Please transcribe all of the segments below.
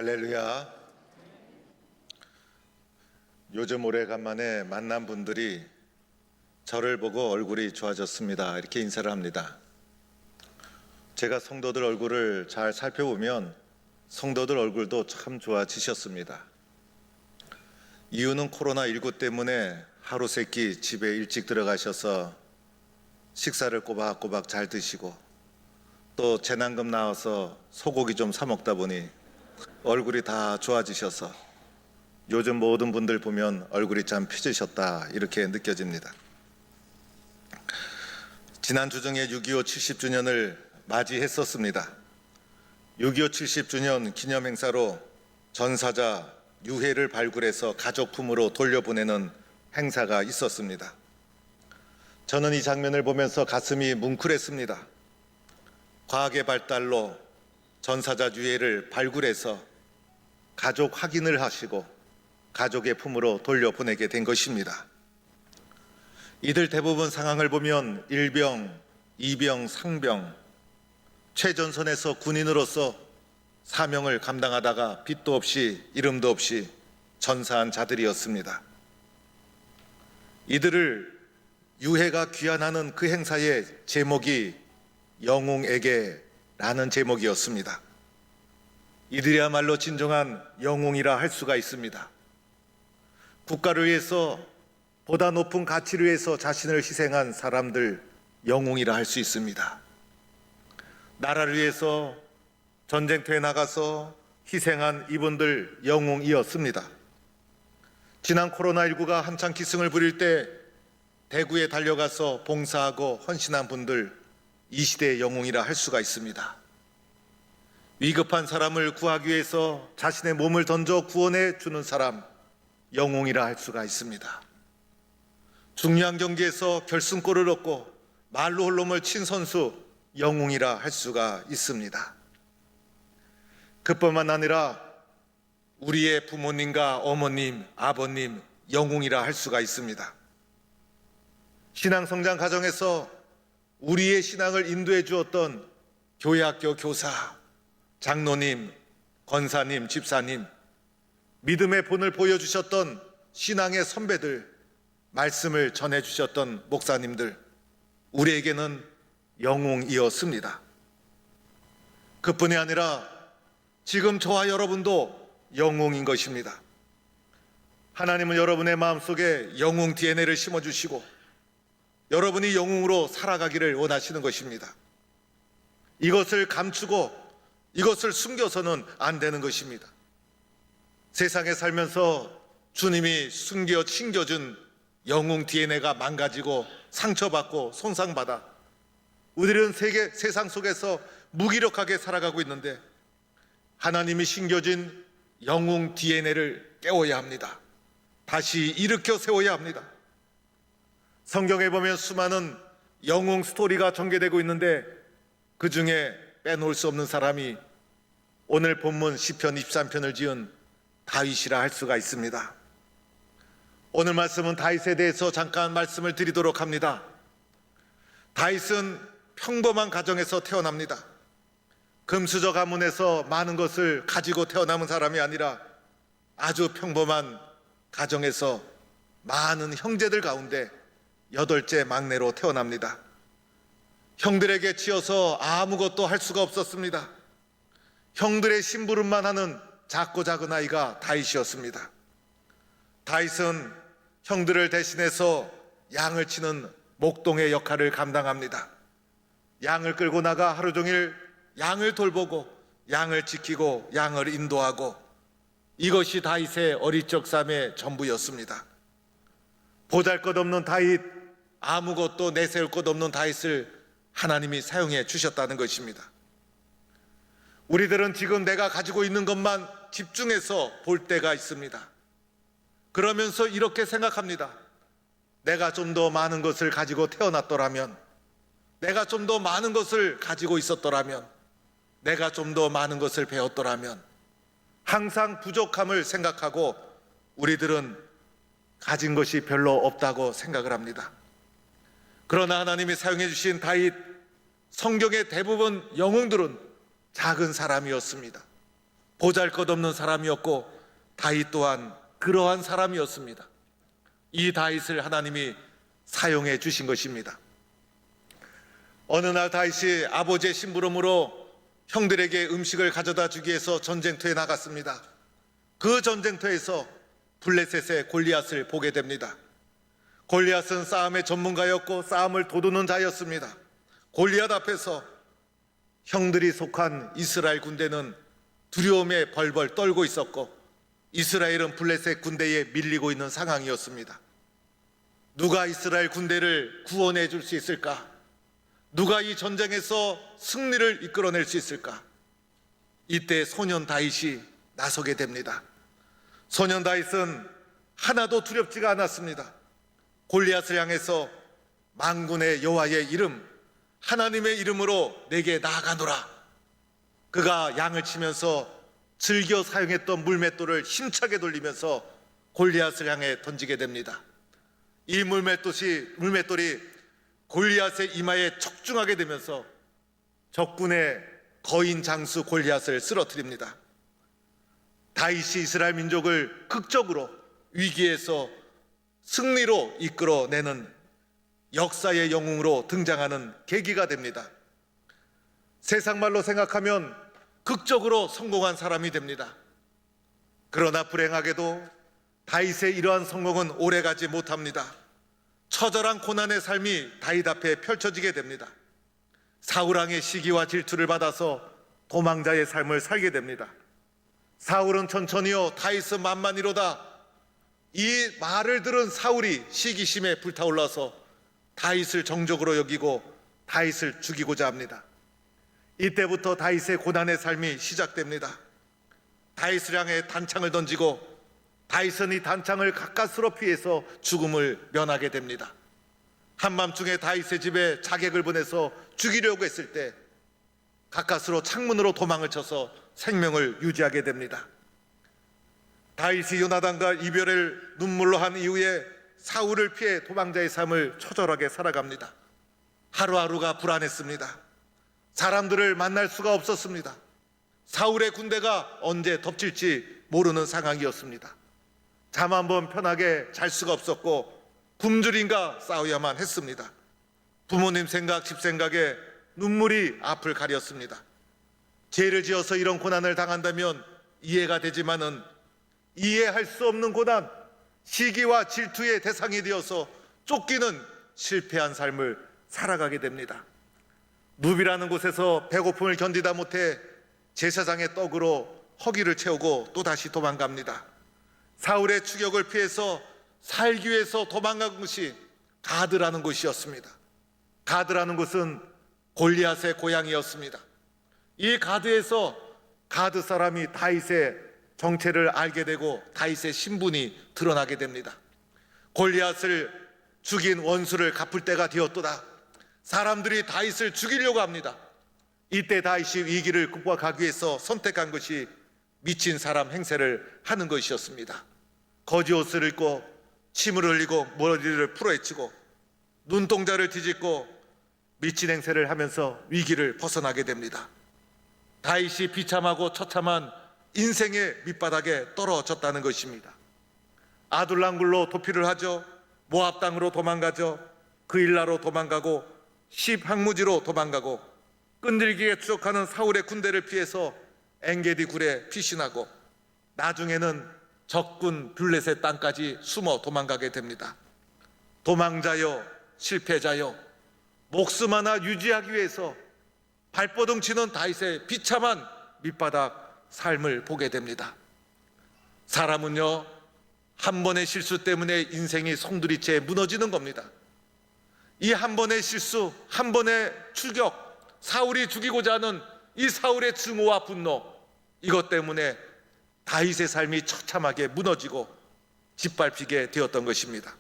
할렐루야. 요즘 오래간만에 만난 분들이 저를 보고 얼굴이 좋아졌습니다, 이렇게 인사를 합니다. 제가 성도들 얼굴을 잘 살펴보면 성도들 얼굴도 참 좋아지셨습니다. 이유는 코로나19 때문에 하루 세끼 집에 일찍 들어가셔서 식사를 꼬박꼬박 잘 드시고 또 재난금 나와서 소고기 좀 사 먹다 보니 얼굴이 다 좋아지셔서 요즘 모든 분들 보면 얼굴이 참 펴지셨다, 이렇게 느껴집니다. 지난주 중에 6.25 70주년을 맞이했었습니다. 6.25 70주년 기념 행사로 전사자 유해를 발굴해서 가족품으로 돌려보내는 행사가 있었습니다. 저는 이 장면을 보면서 가슴이 뭉클했습니다. 과학의 발달로 전사자 유해를 발굴해서 가족 확인을 하시고 가족의 품으로 돌려보내게 된 것입니다. 이들 대부분 상황을 보면 일병, 이병, 상병, 최전선에서 군인으로서 사명을 감당하다가 빛도 없이 이름도 없이 전사한 자들이었습니다. 이들을 유해가 귀환하는 그 행사의 제목이 영웅에게라는 제목이었습니다. 이들이야말로 진정한 영웅이라 할 수가 있습니다. 국가를 위해서, 보다 높은 가치를 위해서 자신을 희생한 사람들, 영웅이라 할 수 있습니다. 나라를 위해서 전쟁터에 나가서 희생한 이분들 영웅이었습니다. 지난 코로나19가 한창 기승을 부릴 때 대구에 달려가서 봉사하고 헌신한 분들, 이 시대의 영웅이라 할 수가 있습니다. 위급한 사람을 구하기 위해서 자신의 몸을 던져 구원해 주는 사람, 영웅이라 할 수가 있습니다. 중요한 경기에서 결승골을 얻고 말로 홀몸을 친 선수, 영웅이라 할 수가 있습니다. 그뿐만 아니라 우리의 부모님과 어머님, 아버님, 영웅이라 할 수가 있습니다. 신앙성장 과정에서 우리의 신앙을 인도해 주었던 교회학교 교사, 장로님, 권사님, 집사님, 믿음의 본을 보여주셨던 신앙의 선배들, 말씀을 전해주셨던 목사님들, 우리에게는 영웅이었습니다. 그뿐이 아니라 지금 저와 여러분도 영웅인 것입니다. 하나님은 여러분의 마음속에 영웅 DNA를 심어주시고 여러분이 영웅으로 살아가기를 원하시는 것입니다. 이것을 감추고 이것을 숨겨서는 안 되는 것입니다. 세상에 살면서 주님이 챙겨준 영웅 DNA가 망가지고 상처받고 손상받아 우리는 세상 속에서 무기력하게 살아가고 있는데 하나님이 심겨진 영웅 DNA를 깨워야 합니다. 다시 일으켜 세워야 합니다. 성경에 보면 수많은 영웅 스토리가 전개되고 있는데 그 중에 빼놓을 수 없는 사람이 오늘 본문 시편 23편을 지은 다윗이라 할 수가 있습니다. 오늘 말씀은 다윗에 대해서 잠깐 말씀을 드리도록 합니다. 다윗은 평범한 가정에서 태어납니다. 금수저 가문에서 많은 것을 가지고 태어남은 사람이 아니라 아주 평범한 가정에서 많은 형제들 가운데 8째 막내로 태어납니다. 형들에게 치여서 아무것도 할 수가 없었습니다. 형들의 심부름만 하는 작고 작은 아이가 다윗이었습니다. 다윗은 형들을 대신해서 양을 치는 목동의 역할을 감당합니다. 양을 끌고 나가 하루 종일 양을 돌보고 양을 지키고 양을 인도하고, 이것이 다윗의 어릴 적 삶의 전부였습니다. 보잘것없는 다윗, 아무것도 내세울 것 없는 다윗을 하나님이 사용해 주셨다는 것입니다. 우리들은 지금 내가 가지고 있는 것만 집중해서 볼 때가 있습니다. 그러면서 이렇게 생각합니다. 내가 좀 더 많은 것을 가지고 태어났더라면, 내가 좀 더 많은 것을 가지고 있었더라면, 내가 좀 더 많은 것을 배웠더라면, 항상 부족함을 생각하고 우리들은 가진 것이 별로 없다고 생각을 합니다. 그러나 하나님이 사용해 주신 다윗, 성경의 대부분 영웅들은 작은 사람이었습니다. 보잘것없는 사람이었고 다윗 또한 그러한 사람이었습니다. 이 다윗을 하나님이 사용해 주신 것입니다. 어느 날 다윗이 아버지의 심부름으로 형들에게 음식을 가져다 주기 위해서 전쟁터에 나갔습니다. 그 전쟁터에서 블레셋의 골리앗을 보게 됩니다. 골리앗은 싸움의 전문가였고 싸움을 도두는 자였습니다. 골리앗 앞에서 형들이 속한 이스라엘 군대는 두려움에 벌벌 떨고 있었고 이스라엘은 블레셋 군대에 밀리고 있는 상황이었습니다. 누가 이스라엘 군대를 구원해 줄 수 있을까? 누가 이 전쟁에서 승리를 이끌어낼 수 있을까? 이때 소년 다윗이 나서게 됩니다. 소년 다윗은 하나도 두렵지가 않았습니다. 골리앗을 향해서 만군의 여호와의 이름, 하나님의 이름으로 내게 나아가노라. 그가 양을 치면서 즐겨 사용했던 물맷돌을 힘차게 돌리면서 골리앗을 향해 던지게 됩니다. 이 물맷돌이 골리앗의 이마에 적중하게 되면서 적군의 거인 장수 골리앗을 쓰러뜨립니다. 다윗이 이스라엘 민족을 극적으로 위기에서 승리로 이끌어내는 역사의 영웅으로 등장하는 계기가 됩니다. 세상 말로 생각하면 극적으로 성공한 사람이 됩니다. 그러나 불행하게도 다윗의 이러한 성공은 오래가지 못합니다. 처절한 고난의 삶이 다윗 앞에 펼쳐지게 됩니다. 사울왕의 시기와 질투를 받아서 도망자의 삶을 살게 됩니다. 사울은 천천히요 다윗은 만만이로다. 이 말을 들은 사울이 시기심에 불타올라서 다윗을 정적으로 여기고 다윗을 죽이고자 합니다. 이때부터 다윗의 고난의 삶이 시작됩니다. 다윗을 향해 단창을 던지고 다윗은 이 단창을 가까스로 피해서 죽음을 면하게 됩니다. 한밤중에 다윗의 집에 자객을 보내서 죽이려고 했을 때 가까스로 창문으로 도망을 쳐서 생명을 유지하게 됩니다. 다윗이 요나단과 이별을 눈물로 한 이후에 사울을 피해 도망자의 삶을 처절하게 살아갑니다. 하루하루가 불안했습니다. 사람들을 만날 수가 없었습니다. 사울의 군대가 언제 덮칠지 모르는 상황이었습니다. 잠 한번 편하게 잘 수가 없었고 굶주림과 싸워야만 했습니다. 부모님 생각, 집 생각에 눈물이 앞을 가렸습니다. 죄를 지어서 이런 고난을 당한다면 이해가 되지만은 이해할 수 없는 고난, 시기와 질투의 대상이 되어서 쫓기는 실패한 삶을 살아가게 됩니다. 누비라는 곳에서 배고픔을 견디다 못해 제사장의 떡으로 허기를 채우고 또다시 도망갑니다. 사울의 추격을 피해서 살기 위해서 도망간 곳이 가드라는 곳이었습니다. 가드라는 곳은 골리앗의 고향이었습니다. 이 가드에서 가드 사람이 다윗의 정체를 알게 되고 다윗의 신분이 드러나게 됩니다. 골리앗을 죽인 원수를 갚을 때가 되었도다. 사람들이 다윗을 죽이려고 합니다. 이때 다윗이 위기를 극복하기 위해서 선택한 것이 미친 사람 행세를 하는 것이었습니다. 거지 옷을 입고 침을 흘리고 머리를 풀어헤치고 눈동자를 뒤집고 미친 행세를 하면서 위기를 벗어나게 됩니다. 다윗이 비참하고 처참한 인생의 밑바닥에 떨어졌다는 것입니다. 아둘람굴로 도피를 하죠. 모압 땅으로 도망가죠. 그일라로 도망가고 십항무지로 도망가고 끈질기게 추적하는 사울의 군대를 피해서 엔게디 굴에 피신하고 나중에는 적군 블레셋 땅까지 숨어 도망가게 됩니다. 도망자여 실패자여 목숨 하나 유지하기 위해서 발버둥 치는 다윗의 비참한 밑바닥 삶을 보게 됩니다. 사람은요 한 번의 실수 때문에 인생이 송두리째 무너지는 겁니다. 이 한 번의 실수, 한 번의 추격, 사울이 죽이고자 하는 이 사울의 증오와 분노, 이것 때문에 다윗의 삶이 처참하게 무너지고 짓밟히게 되었던 것입니다.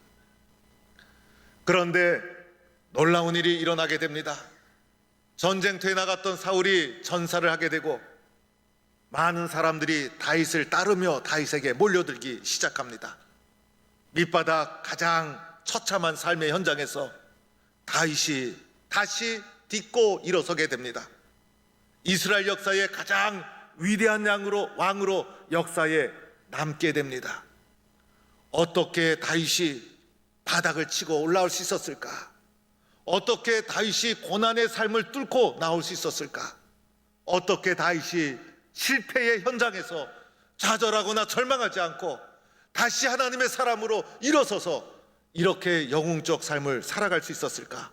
그런데 놀라운 일이 일어나게 됩니다. 전쟁터에 나갔던 사울이 전사를 하게 되고 많은 사람들이 다윗을 따르며 다윗에게 몰려들기 시작합니다. 밑바닥 가장 처참한 삶의 현장에서 다윗이 다시 딛고 일어서게 됩니다. 이스라엘 역사의 가장 위대한 왕으로 역사에 남게 됩니다. 어떻게 다윗이 바닥을 치고 올라올 수 있었을까? 어떻게 다윗이 고난의 삶을 뚫고 나올 수 있었을까? 어떻게 다윗이 실패의 현장에서 좌절하거나 절망하지 않고 다시 하나님의 사람으로 일어서서 이렇게 영웅적 삶을 살아갈 수 있었을까?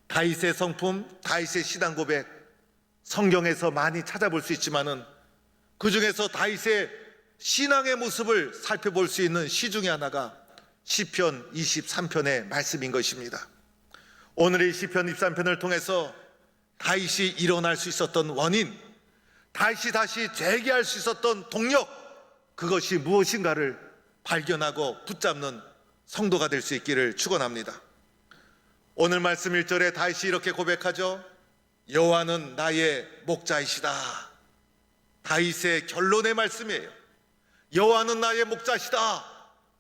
다윗의 성품, 다윗의 신앙 고백, 성경에서 많이 찾아볼 수 있지만은 그 중에서 다윗의 신앙의 모습을 살펴볼 수 있는 시 중에 하나가 시편 23편의 말씀인 것입니다. 오늘의 시편 23편을 통해서 다윗이 일어날 수 있었던 원인, 다윗이 다시 재기할 수 있었던 동력, 그것이 무엇인가를 발견하고 붙잡는 성도가 될 수 있기를 축원합니다. 오늘 말씀 1절에 다윗이 이렇게 고백하죠. 여호와는 나의 목자이시다. 다윗의 결론의 말씀이에요. 여호와는 나의 목자시다.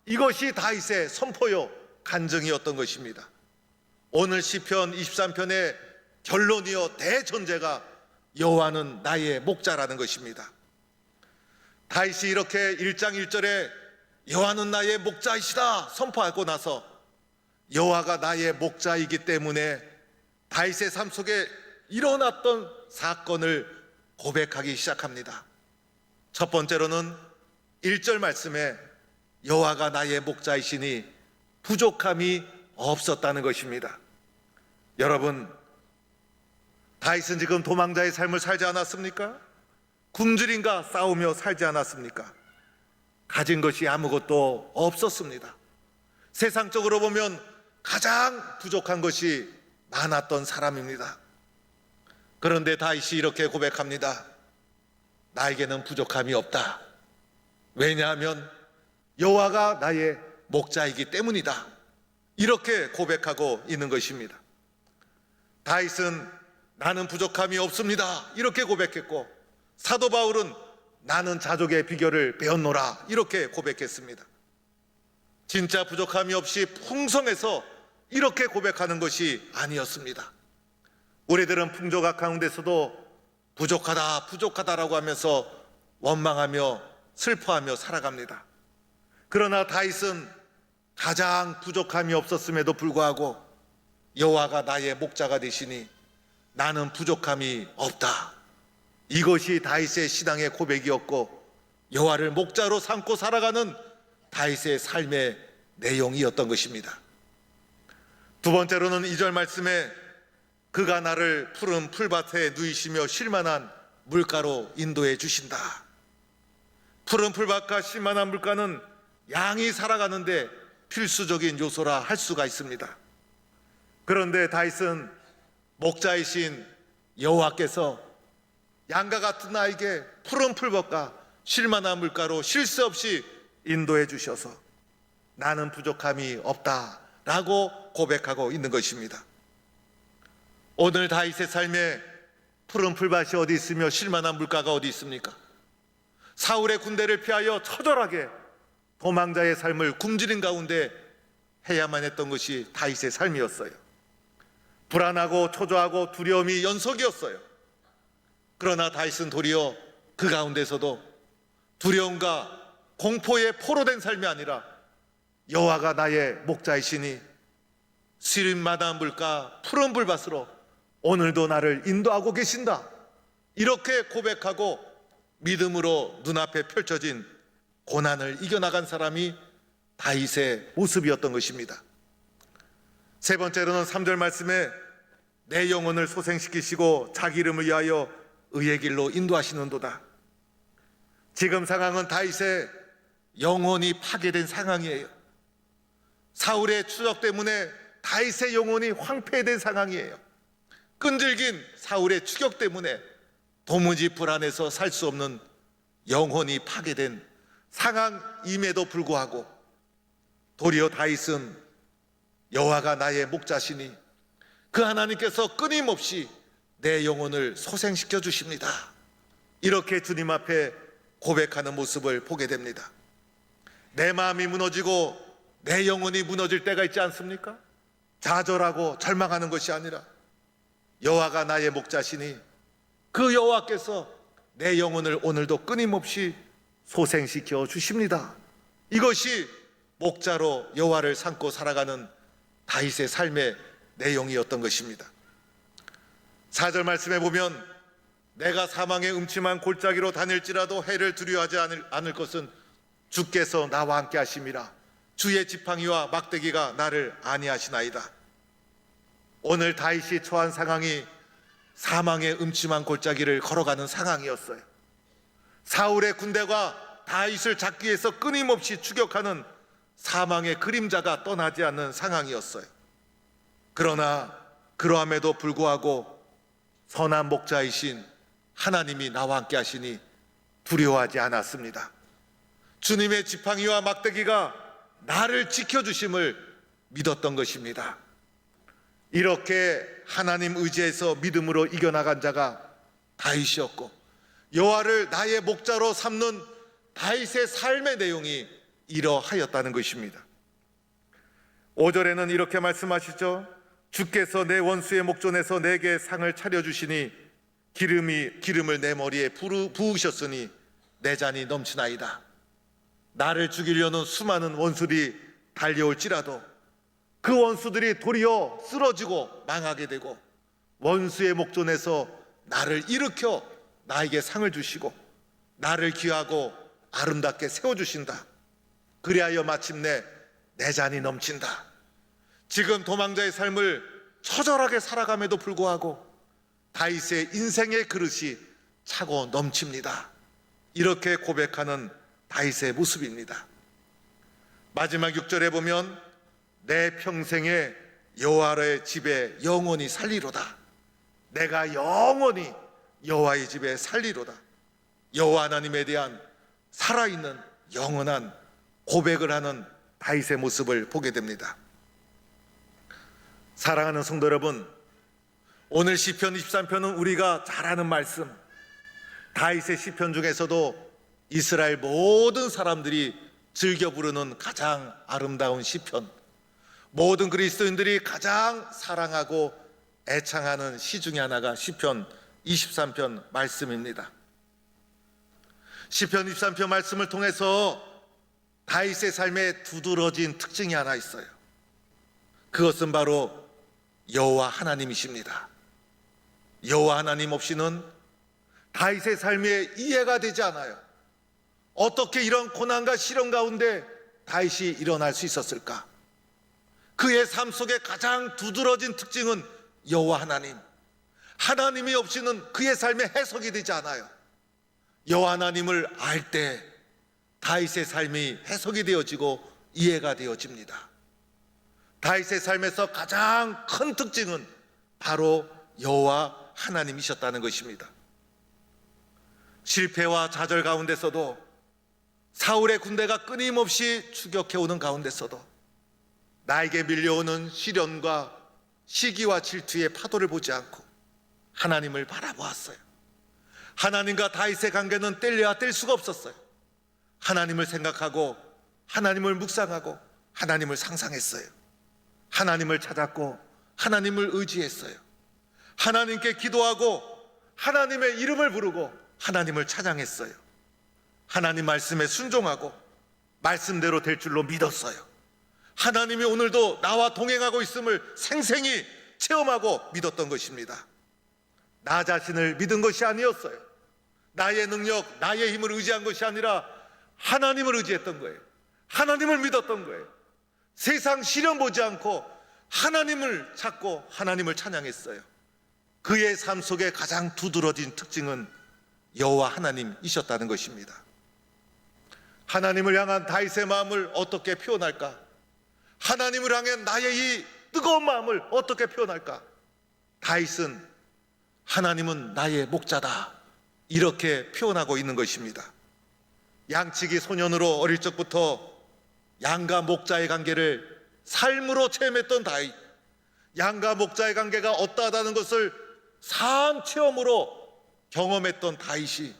이것이 다윗의 선포요 간증이었던 것입니다. 오늘 시편 23편의 결론이요 대전제가 여호와는 나의 목자라는 것입니다. 다윗이 이렇게 1장 1절에 여호와는 나의 목자이시다 선포하고 나서 여호와가 나의 목자이기 때문에 다윗의 삶 속에 일어났던 사건을 고백하기 시작합니다. 첫 번째로는 1절 말씀에 여호와가 나의 목자이시니 부족함이 없었다는 것입니다. 여러분, 다윗은 지금 도망자의 삶을 살지 않았습니까? 굶주림과 싸우며 살지 않았습니까? 가진 것이 아무것도 없었습니다. 세상적으로 보면 가장 부족한 것이 많았던 사람입니다. 그런데 다윗이 이렇게 고백합니다. 나에게는 부족함이 없다. 왜냐하면 여호와가 나의 목자이기 때문이다. 이렇게 고백하고 있는 것입니다. 다윗은 나는 부족함이 없습니다. 이렇게 고백했고, 사도 바울은 나는 자족의 비결을 배웠노라. 이렇게 고백했습니다. 진짜 부족함이 없이 풍성해서 이렇게 고백하는 것이 아니었습니다. 우리들은 풍조가 가운데서도 부족하다, 부족하다라고 하면서 원망하며 슬퍼하며 살아갑니다. 그러나 다윗은 가장 부족함이 없었음에도 불구하고 여호와가 나의 목자가 되시니 나는 부족함이 없다. 이것이 다윗의 신앙의 고백이었고 여호와를 목자로 삼고 살아가는 다윗의 삶의 내용이었던 것입니다. 두 번째로는 2절 말씀에 그가 나를 푸른 풀밭에 누이시며 쉴만한 물가로 인도해 주신다. 푸른 풀밭과 쉴만한 물가는 양이 살아가는데 필수적인 요소라 할 수가 있습니다. 그런데 다윗은 목자이신 여호와께서 양과 같은 나에게 푸른 풀밭과 쉴만한 물가로 쉴 새 없이 인도해 주셔서 나는 부족함이 없다라고 고백하고 있는 것입니다. 오늘 다윗의 삶에 푸른 풀밭이 어디 있으며 쉴만한 물가가 어디 있습니까? 사울의 군대를 피하여 처절하게 도망자의 삶을 굶주린 가운데 해야만 했던 것이 다윗의 삶이었어요. 불안하고 초조하고 두려움이 연속이었어요. 그러나 다윗은 도리어 그 가운데서도 두려움과 공포에 포로된 삶이 아니라 여호와가 나의 목자이시니 쉴만한 물가 푸른 풀밭으로 오늘도 나를 인도하고 계신다. 이렇게 고백하고 믿음으로 눈앞에 펼쳐진 고난을 이겨나간 사람이 다윗의 모습이었던 것입니다. 세 번째로는 3절 말씀에 내 영혼을 소생시키시고 자기 이름을 위하여 의의 길로 인도하시는도다. 지금 상황은 다윗의 영혼이 파괴된 상황이에요. 사울의 추적 때문에 다윗의 영혼이 황폐된 상황이에요. 끈질긴 사울의 추격 때문에 도무지 불안해서 살 수 없는 영혼이 파괴된 상황임에도 불구하고 도리어 다윗은 여호와가 나의 목자시니 그 하나님께서 끊임없이 내 영혼을 소생시켜 주십니다. 이렇게 주님 앞에 고백하는 모습을 보게 됩니다. 내 마음이 무너지고 내 영혼이 무너질 때가 있지 않습니까? 좌절하고 절망하는 것이 아니라 여호와가 나의 목자시니 그 여호와께서 내 영혼을 오늘도 끊임없이 소생시켜 주십니다. 이것이 목자로 여호와를 삼고 살아가는 다윗의 삶의 내용이었던 것입니다. 4절 말씀에 보면 내가 사망의 음침한 골짜기로 다닐지라도 해를 두려워하지 않을 것은 주께서 나와 함께 하심이라. 주의 지팡이와 막대기가 나를 안위하시나이다. 오늘 다윗이 처한 상황이 사망의 음침한 골짜기를 걸어가는 상황이었어요. 사울의 군대가 다윗을 잡기 위해서 끊임없이 추격하는 사망의 그림자가 떠나지 않는 상황이었어요. 그러나 그러함에도 불구하고 선한 목자이신 하나님이 나와 함께 하시니 두려워하지 않았습니다. 주님의 지팡이와 막대기가 나를 지켜주심을 믿었던 것입니다. 이렇게 하나님 의지해서 믿음으로 이겨나간 자가 다윗이었고, 여호와를 나의 목자로 삼는 다윗의 삶의 내용이 이러하였다는 것입니다. 5절에는 이렇게 말씀하시죠. 주께서 내 원수의 목전에서 내게 상을 차려주시니 기름을 내 머리에 부으셨으니 내 잔이 넘치나이다. 나를 죽이려는 수많은 원수들이 달려올지라도 그 원수들이 도리어 쓰러지고 망하게 되고, 원수의 목전에서 나를 일으켜 나에게 상을 주시고 나를 귀하고 아름답게 세워주신다. 그리하여 마침내 내 잔이 넘친다. 지금 도망자의 삶을 처절하게 살아감에도 불구하고 다윗의 인생의 그릇이 차고 넘칩니다. 이렇게 고백하는 다윗의 모습입니다. 마지막 6절에 보면 내 평생에 여호와의 집에 영원히 살리로다. 내가 영원히 여호와의 집에 살리로다. 여호와 하나님에 대한 살아있는 영원한 고백을 하는 다윗의 모습을 보게 됩니다. 사랑하는 성도 여러분, 오늘 시편 23편은 우리가 잘 아는 말씀, 다윗의 시편 중에서도 이스라엘 모든 사람들이 즐겨 부르는 가장 아름다운 시편, 모든 그리스도인들이 가장 사랑하고 애창하는 시 중에 하나가 시편 23편 말씀입니다. 시편 23편 말씀을 통해서 다윗의 삶에 두드러진 특징이 하나 있어요. 그것은 바로 여호와 하나님이십니다. 여호와 하나님 없이는 다윗의 삶에 이해가 되지 않아요. 어떻게 이런 고난과 시련 가운데 다윗이 일어날 수 있었을까? 그의 삶 속에 가장 두드러진 특징은 여호와 하나님. 하나님이 없이는 그의 삶에 해석이 되지 않아요. 여호와 하나님을 알 때 다윗의 삶이 해석이 되어지고 이해가 되어집니다. 다윗의 삶에서 가장 큰 특징은 바로 여호와 하나님이셨다는 것입니다. 실패와 좌절 가운데서도, 사울의 군대가 끊임없이 추격해오는 가운데서도 나에게 밀려오는 시련과 시기와 질투의 파도를 보지 않고 하나님을 바라보았어요. 하나님과 다윗의 관계는 뗄래야 뗄 수가 없었어요. 하나님을 생각하고 하나님을 묵상하고 하나님을 상상했어요. 하나님을 찾았고 하나님을 의지했어요. 하나님께 기도하고 하나님의 이름을 부르고 하나님을 찬양했어요. 하나님 말씀에 순종하고 말씀대로 될 줄로 믿었어요. 하나님이 오늘도 나와 동행하고 있음을 생생히 체험하고 믿었던 것입니다. 나 자신을 믿은 것이 아니었어요. 나의 능력, 나의 힘을 의지한 것이 아니라 하나님을 의지했던 거예요. 하나님을 믿었던 거예요. 세상 시련 보지 않고 하나님을 찾고 하나님을 찬양했어요. 그의 삶 속에 가장 두드러진 특징은 여호와 하나님이셨다는 것입니다. 하나님을 향한 다윗의 마음을 어떻게 표현할까? 하나님을 향한 나의 이 뜨거운 마음을 어떻게 표현할까? 다윗은 하나님은 나의 목자다, 이렇게 표현하고 있는 것입니다. 양치기 소년으로 어릴 적부터 양과 목자의 관계를 삶으로 체험했던 다윗, 양과 목자의 관계가 어떠하다는 것을 삶 체험으로 경험했던 다윗이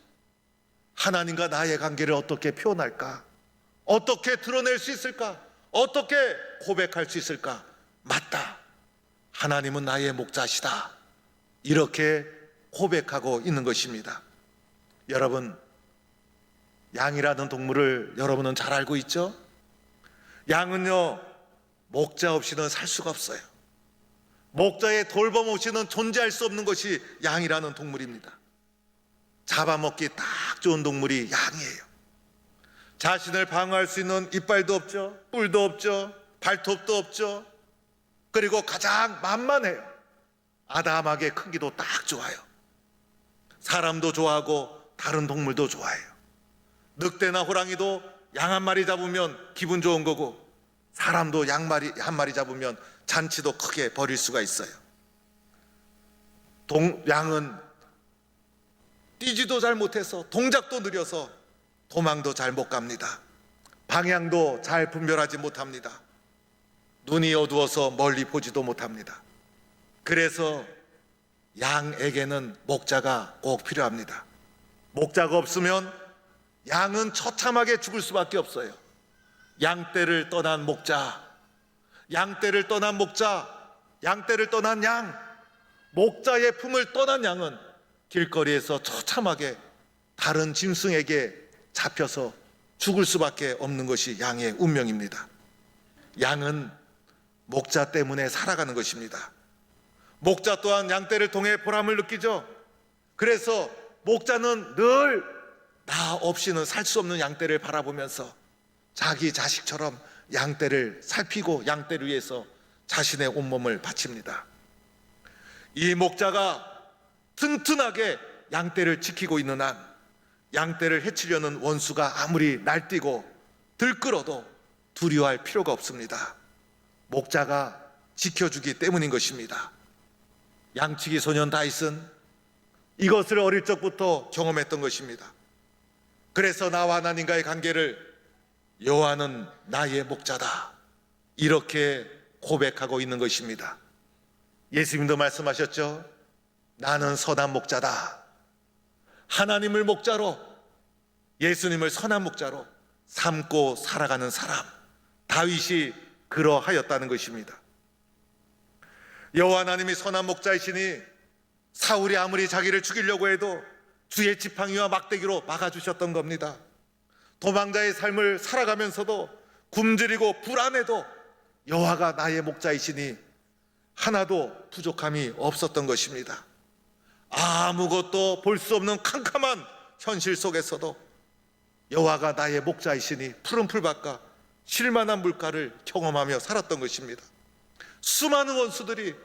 하나님과 나의 관계를 어떻게 표현할까? 어떻게 드러낼 수 있을까? 어떻게 고백할 수 있을까? 맞다, 하나님은 나의 목자시다, 이렇게 고백하고 있는 것입니다. 여러분, 양이라는 동물을 여러분은 잘 알고 있죠? 양은요, 목자 없이는 살 수가 없어요. 목자의 돌봄 없이는 존재할 수 없는 것이 양이라는 동물입니다. 잡아먹기 딱 좋은 동물이 양이에요. 자신을 방어할 수 있는 이빨도 없죠, 뿔도 없죠, 발톱도 없죠. 그리고 가장 만만해요. 아담하게 크기도 딱 좋아요. 사람도 좋아하고 다른 동물도 좋아해요. 늑대나 호랑이도 양 한 마리 잡으면 기분 좋은 거고, 사람도 양 한 마리 잡으면 잔치도 크게 벌일 수가 있어요. 양은 뛰지도 잘 못해서, 동작도 느려서 도망도 잘 못 갑니다. 방향도 잘 분별하지 못합니다. 눈이 어두워서 멀리 보지도 못합니다. 그래서 양에게는 목자가 꼭 필요합니다. 목자가 없으면 양은 처참하게 죽을 수밖에 없어요. 양떼를 떠난 목자, 양떼를 떠난 목자, 양떼를 떠난 양, 목자의 품을 떠난 양은 길거리에서 처참하게 다른 짐승에게 잡혀서 죽을 수밖에 없는 것이 양의 운명입니다. 양은 목자 때문에 살아가는 것입니다. 목자 또한 양떼를 통해 보람을 느끼죠. 그래서 목자는 늘 나 없이는 살 수 없는 양떼를 바라보면서 자기 자식처럼 양떼를 살피고 양떼를 위해서 자신의 온몸을 바칩니다. 이 목자가 튼튼하게 양떼를 지키고 있는 한 양떼를 해치려는 원수가 아무리 날뛰고 들끓어도 두려워할 필요가 없습니다. 목자가 지켜주기 때문인 것입니다. 양치기 소년 다윗은 이것을 어릴 적부터 경험했던 것입니다. 그래서 나와 하나님과의 관계를 여호와는 나의 목자다, 이렇게 고백하고 있는 것입니다. 예수님도 말씀하셨죠. 나는 선한 목자다. 하나님을 목자로, 예수님을 선한 목자로 삼고 살아가는 사람, 다윗이 그러하였다는 것입니다. 여호와 하나님이 선한 목자이시니 사울이 아무리 자기를 죽이려고 해도 주의 지팡이와 막대기로 막아주셨던 겁니다. 도망자의 삶을 살아가면서도 굶주리고 불안해도 여호와가 나의 목자이시니 하나도 부족함이 없었던 것입니다. 아무것도 볼 수 없는 캄캄한 현실 속에서도 여호와가 나의 목자이시니 푸른 풀밭과 쉴만한 물가를 경험하며 살았던 것입니다. 수많은 원수들이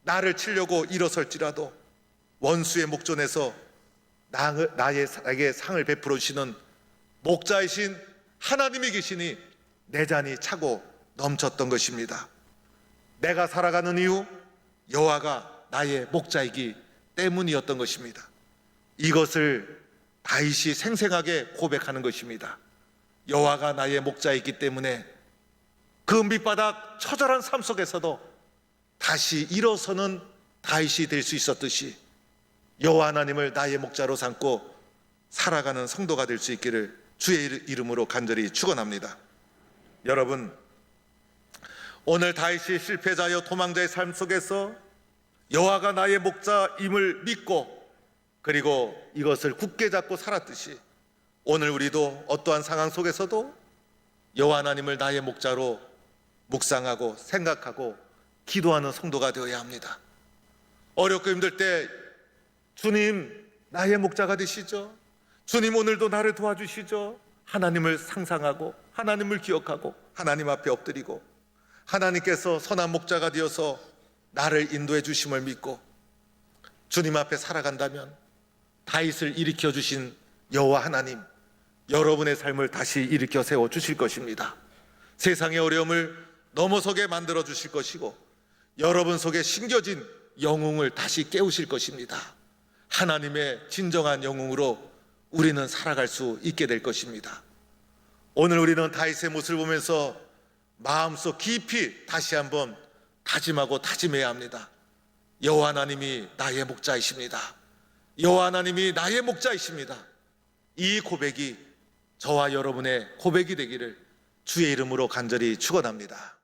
나를 치려고 일어설지라도 원수의 목전에서 나에게 상을 베풀어 주시는 목자이신 하나님이 계시니 내 잔이 차고 넘쳤던 것입니다. 내가 살아가는 이유, 여호와가 나의 목자이기 때문이었던 것입니다. 이것을 다윗이 생생하게 고백하는 것입니다. 여호와가 나의 목자이기 때문에 그 밑바닥 처절한 삶 속에서도 다시 일어서는 다윗이 될 수 있었듯이 여호와 하나님을 나의 목자로 삼고 살아가는 성도가 될 수 있기를 주의 이름으로 간절히 축원합니다. 여러분, 오늘 다윗이 실패자여 도망자의 삶 속에서 여호와가 나의 목자임을 믿고 그리고 이것을 굳게 잡고 살았듯이 오늘 우리도 어떠한 상황 속에서도 여호와 하나님을 나의 목자로 묵상하고 생각하고 기도하는 성도가 되어야 합니다. 어렵고 힘들 때 주님 나의 목자가 되시죠. 주님 오늘도 나를 도와주시죠. 하나님을 상상하고 하나님을 기억하고 하나님 앞에 엎드리고 하나님께서 선한 목자가 되어서 나를 인도해 주심을 믿고 주님 앞에 살아간다면 다윗을 일으켜 주신 여호와 하나님, 여러분의 삶을 다시 일으켜 세워 주실 것입니다. 세상의 어려움을 넘어서게 만들어 주실 것이고 여러분 속에 심겨진 영웅을 다시 깨우실 것입니다. 하나님의 진정한 영웅으로 우리는 살아갈 수 있게 될 것입니다. 오늘 우리는 다윗의 모습을 보면서 마음속 깊이 다시 한번 다짐하고 다짐해야 합니다. 여호와 하나님이 나의 목자이십니다. 여호와 하나님이 나의 목자이십니다. 이 고백이 저와 여러분의 고백이 되기를 주의 이름으로 간절히 축원합니다.